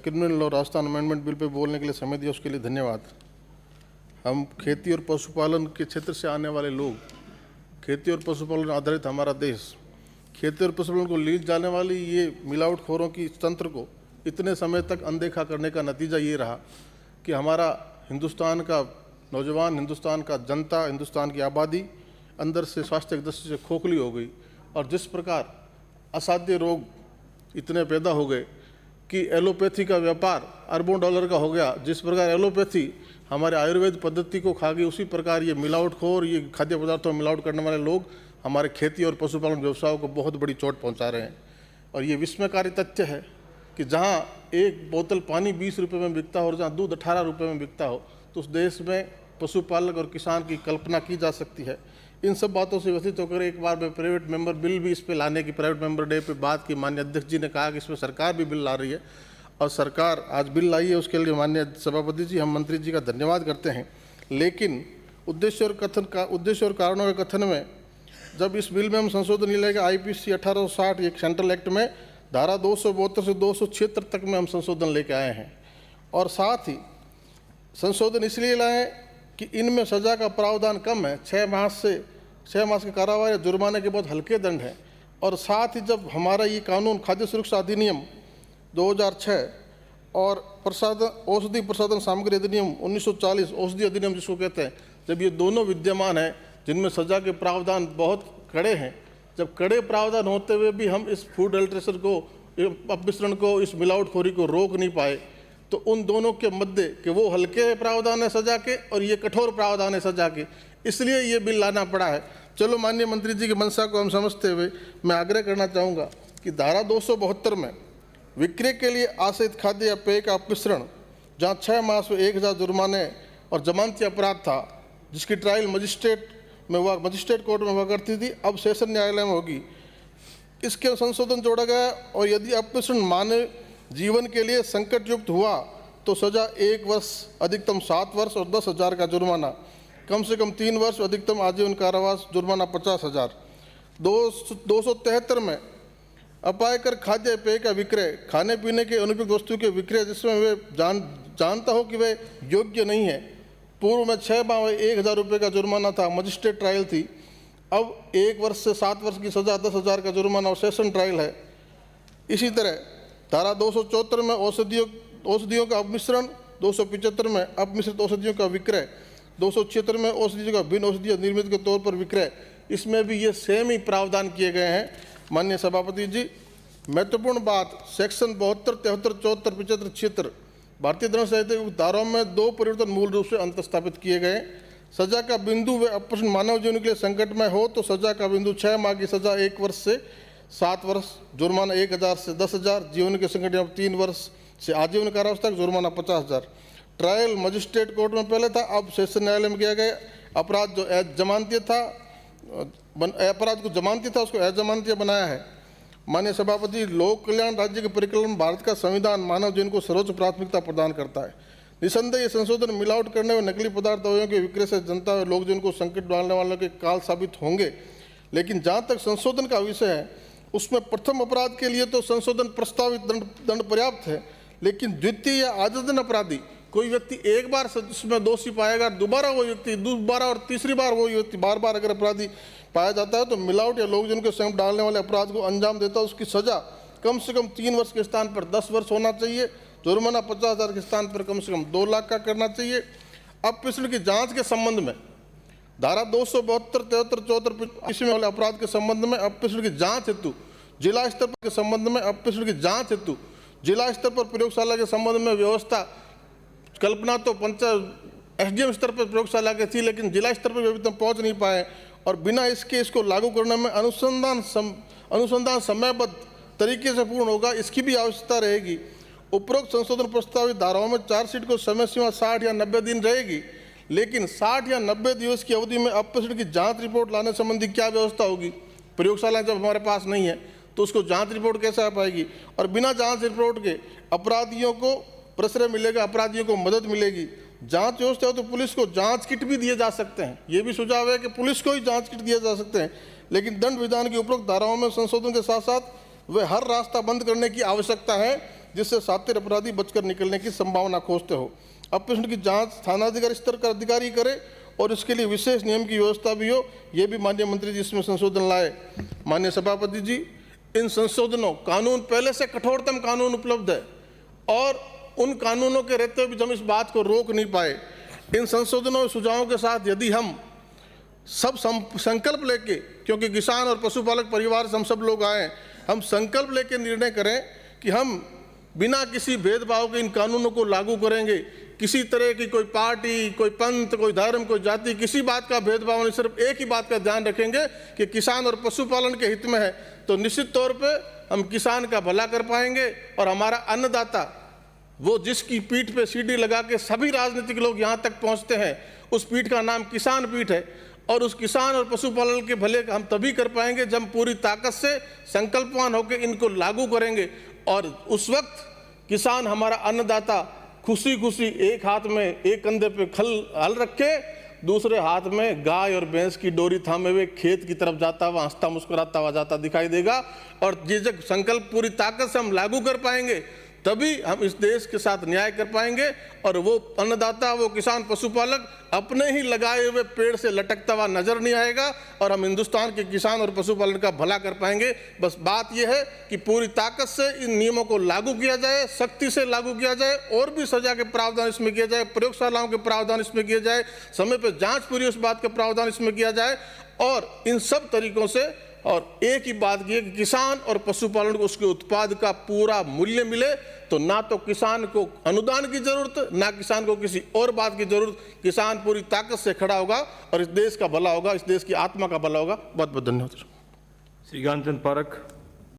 Criminal और Rajasthan amendment bill pay बोलने के लिए समय दिया, उसके लिए धन्यवाद। हम खेती और पशुपालन के क्षेत्र से आने वाले लोग, खेती और पशुपालन आधारित हमारा देश, खेती और पशुपालन को लीज जाने वाली ये मिलावटखोरों की तंत्र को इतने समय तक अनदेखा करने का नतीजा ये रहा कि हमारा हिंदुस्तान का नौजवान, हिंदुस्तान का जनता, हिंदुस्तान की आबादी अंदर से स्वास्थ्य दृष्टि से खोखली हो गई। और जिस प्रकार असाध्य रोग इतने पैदा हो गए कि एलोपैथी का व्यापार अरबों डॉलर का हो गया, जिस प्रकार एलोपैथी हमारे आयुर्वेद पद्धति को खा गई, उसी प्रकार ये मिलावटखोर, ये खाद्य पदार्थों में मिलावट करने वाले लोग हमारे खेती और पशुपालन व्यवसायों को बहुत बड़ी चोट पहुंचा रहे हैं। और ये विस्मयकारी तथ्य है कि जहां एक बोतल पानी 20 रुपये में बिकता हो और जहां दूध 18 रुपये में बिकता हो, तो उस देश में पशुपालक और किसान की कल्पना की जा सकती है। इन सब बातों से व्यथित होकर एक बार मैं प्राइवेट मेंबर बिल भी इस पे लाने की, प्राइवेट मेंबर डे पे बात की, माननीय अध्यक्ष जी ने कहा कि इसमें सरकार भी बिल ला रही है और सरकार आज बिल लाई है, उसके लिए माननीय सभापति जी, हम मंत्री जी का धन्यवाद करते हैं। लेकिन उद्देश्य और कारणों के कथन में जब इस बिल में हम संशोधन ले लेंगे IPC 1860 एक सेंट्रल एक्ट में धारा 272 से 276 तक में हम संशोधन लेके आए हैं। और साथ ही संशोधन इसलिए लाए कि इनमें सज़ा का प्रावधान कम है, 6 मास के कारावास या जुर्माने के बहुत हल्के दंड हैं। और साथ ही जब हमारा ये कानून खाद्य सुरक्षा अधिनियम 2006 और औषधि प्रसाधन सामग्री अधिनियम 1940 औषधि अधिनियम जिसको कहते हैं, जब ये दोनों विद्यमान हैं जिनमें सज़ा के प्रावधान बहुत कड़े हैं, जब कड़े प्रावधान होते हुए भी हम इस फूड अडल्ट्रेशन को, अपमिश्रण को, इस मिलावटखोरी को रोक नहीं पाए, तो उन दोनों के मध्य कि वो हल्के प्रावधान है सजा के और ये कठोर प्रावधान है सजा के, इसलिए ये बिल लाना पड़ा है। चलो, माननीय मंत्री जी की मंशा को हम समझते हुए मैं आग्रह करना चाहूँगा कि धारा 272 में विक्रय के लिए आश्रित खाद्य या पेय का अपमिश्रण, जहाँ 6 मास में 1000 जुर्माने और जमानती अपराध था, जिसकी ट्रायल मजिस्ट्रेट कोर्ट में हुआ करती थी, अब सेशन न्यायालय में होगी। इसके संशोधन जोड़ा गया और यदि अपमिश्रण मानव जीवन के लिए संकटयुक्त हुआ तो सजा 1 वर्ष, अधिकतम 7 वर्ष और 10,000 का जुर्माना, कम से कम 3 वर्ष, अधिकतम आजीवन कारावास, जुर्माना 50,000। 273 में अपायकर खाद्य पेय का विक्रय, खाने पीने के अनुपयुक्त वस्तु के विक्रय जिसमें वे जानता हो कि वे योग्य नहीं है। पूर्व में 6 माह में 1,000 रुपये का जुर्माना था, मजिस्ट्रेट ट्रायल थी। अब 1 वर्ष से 7 वर्ष की सज़ा, 10,000 का जुर्माना और सेशन ट्रायल है। इसी तरह धारा 274 में औषधियों का अपमिश्रण, 275 में अपमिश्रित औषधियों का विक्रय, 276 में औषधियों का भिन्न औषधीय निर्मित के तौर पर विक्रय, इसमें भी ये सेम ही प्रावधान किए गए हैं। माननीय सभापति जी, महत्वपूर्ण बात, सेक्शन 72, 73, 74, 75, 76 भारतीय दंड संहिता की धाराओं में 2 परिवर्तन मूल रूप से अंतस्थापित किए गए। सजा का बिंदु व अपमिश्रण मानव जीवन के लिए संकटमय हो तो सजा का बिंदु 6 माह की सजा 1 वर्ष से 7 वर्ष, जुर्माना 1,000 से 10,000, जीवन के संकट में 3 वर्ष से आजीवन कारावास तक, जुर्माना 50,000। ट्रायल मजिस्ट्रेट कोर्ट में पहले था, अब सेशन न्यायालय में किया गया। अपराध जो जमानती था, अपराध को जमानती था उसको अजमानती बनाया है। माननीय सभापति, लोक कल्याण, राज्य के परिकल्पना, भारत का संविधान मानव जीवन को सर्वोच्च प्राथमिकता प्रदान करता है। निसंदेह ये संशोधन मिलावट करने व नकली पदार्थ दवाइयों के विक्रय से जनता व लोक जीवन को संकट डालने वालों के काल साबित होंगे। लेकिन जहाँ तक संशोधन का विषय है, उसमें प्रथम अपराध के लिए तो संशोधन प्रस्तावित दंड पर्याप्त है, लेकिन द्वितीय या आदतन अपराधी कोई व्यक्ति एक बार इसमें दोषी पाएगा, दोबारा वो व्यक्ति, दोबारा और तीसरी बार वो व्यक्ति बार अगर अपराधी पाया जाता है तो मिलावट या लोकजन के संकट डालने वाले अपराध को अंजाम देता है, उसकी सजा कम से कम 3 वर्ष के स्थान पर 10 वर्ष होना चाहिए, जुर्माना 50,000 के स्थान पर कम से कम 2 लाख का करना चाहिए। अपमिश्रण की जांच के संबंध में धारा 272, 73, 74 इसमें वाले अपराध के संबंध में अपमिश्रण की जांच हेतु जिला स्तर के संबंध में अपमिश्रण की जांच हेतु जिला स्तर पर प्रयोगशाला के संबंध में व्यवस्था, कल्पना तो SDM स्तर पर प्रयोगशाला की थी, लेकिन जिला स्तर पर अभी तक पहुंच नहीं पाए और बिना इसको लागू करने में अनुसंधान समयबद्ध तरीके से पूर्ण होगा, इसकी भी आवश्यकता रहेगी। उपरोक्त संशोधन प्रस्तावित धाराओं में चार्जशीट को समय सीमा 60 या 90 दिन रहेगी, लेकिन 60 या 90 दिवस की अवधि में अपमिश्रण की जांच रिपोर्ट लाने संबंधी क्या व्यवस्था होगी? प्रयोगशाला जब हमारे पास नहीं है तो उसको जांच रिपोर्ट कैसे आ पाएगी? और बिना जांच रिपोर्ट के अपराधियों को प्रश्रय मिलेगा, अपराधियों को मदद मिलेगी। जांच व्यवस्था हो तो पुलिस को जांच किट भी दिए जा सकते हैं, ये भी सुझाव है कि पुलिस को ही जांच किट दिए जा सकते हैं। लेकिन दंड विधान की उपरोक्त धाराओं में संशोधन के साथ साथ वे हर रास्ता बंद करने की आवश्यकता है जिससे शातिर अपराधी बचकर निकलने की संभावना खोजते हो। अब प्रश्न की जांच थानाधिकारी स्तर का अधिकारी करे और इसके लिए विशेष नियम की व्यवस्था भी हो, ये भी माननीय मंत्री जी इसमें संशोधन लाए। माननीय सभापति जी, इन संशोधनों कानून पहले से कठोरतम कानून उपलब्ध है और उन कानूनों के रहते हुए भी हम इस बात को रोक नहीं पाए। इन संशोधनों और सुझावों के साथ यदि हम सब संकल्प लेके, क्योंकि किसान और पशुपालक परिवार से हम सब लोग आए, हम संकल्प लेके निर्णय करें कि हम बिना किसी भेदभाव के इन कानूनों को लागू करेंगे। किसी तरह की कोई पार्टी, कोई पंथ, कोई धर्म, कोई जाति, किसी बात का भेदभाव नहीं, सिर्फ एक ही बात का ध्यान रखेंगे कि किसान और पशुपालन के हित में है, तो निश्चित तौर पे हम किसान का भला कर पाएंगे। और हमारा अन्नदाता, वो जिसकी पीठ पे सीढ़ी लगा के सभी राजनीतिक लोग यहाँ तक पहुँचते हैं, उस पीठ का नाम किसान पीठ है। और उस किसान और पशुपालन के भले हम तभी कर पाएंगे जब हम पूरी ताकत से संकल्पवान होकर इनको लागू करेंगे। और उस वक्त किसान, हमारा अन्नदाता, खुशी खुशी एक हाथ में एक कंधे पे हल रखे, दूसरे हाथ में गाय और भैंस की डोरी थामे हुए खेत की तरफ जाता हुआ, हंसता मुस्कुराता हुआ जाता दिखाई देगा। और ये जब संकल्प पूरी ताकत से हम लागू कर पाएंगे, तभी हम इस देश के साथ न्याय कर पाएंगे। और वो अन्नदाता, वो किसान, पशुपालक अपने ही लगाए हुए पेड़ से लटकता हुआ नजर नहीं आएगा और हम हिंदुस्तान के किसान और पशुपालन का भला कर पाएंगे। बस बात यह है कि पूरी ताकत से इन नियमों को लागू किया जाए, सख्ती से लागू किया जाए, और भी सजा के प्रावधान इसमें किया जाए, प्रयोगशालाओं के प्रावधान इसमें किया जाए, समय पर जांच पूरी उस बात का प्रावधान इसमें किया जाए। और इन सब तरीकों से, और एक ही बात की है कि किसान और पशुपालन को उसके उत्पाद का पूरा मूल्य मिले। तो ना तो किसान को अनुदान की जरूरत, ना किसान को किसी और बात की जरूरत। किसान पूरी ताकत से खड़ा होगा और इस देश का भला होगा, इस देश की आत्मा का भला होगा। बहुत बहुत धन्यवाद। श्री ज्ञानचंद पारख।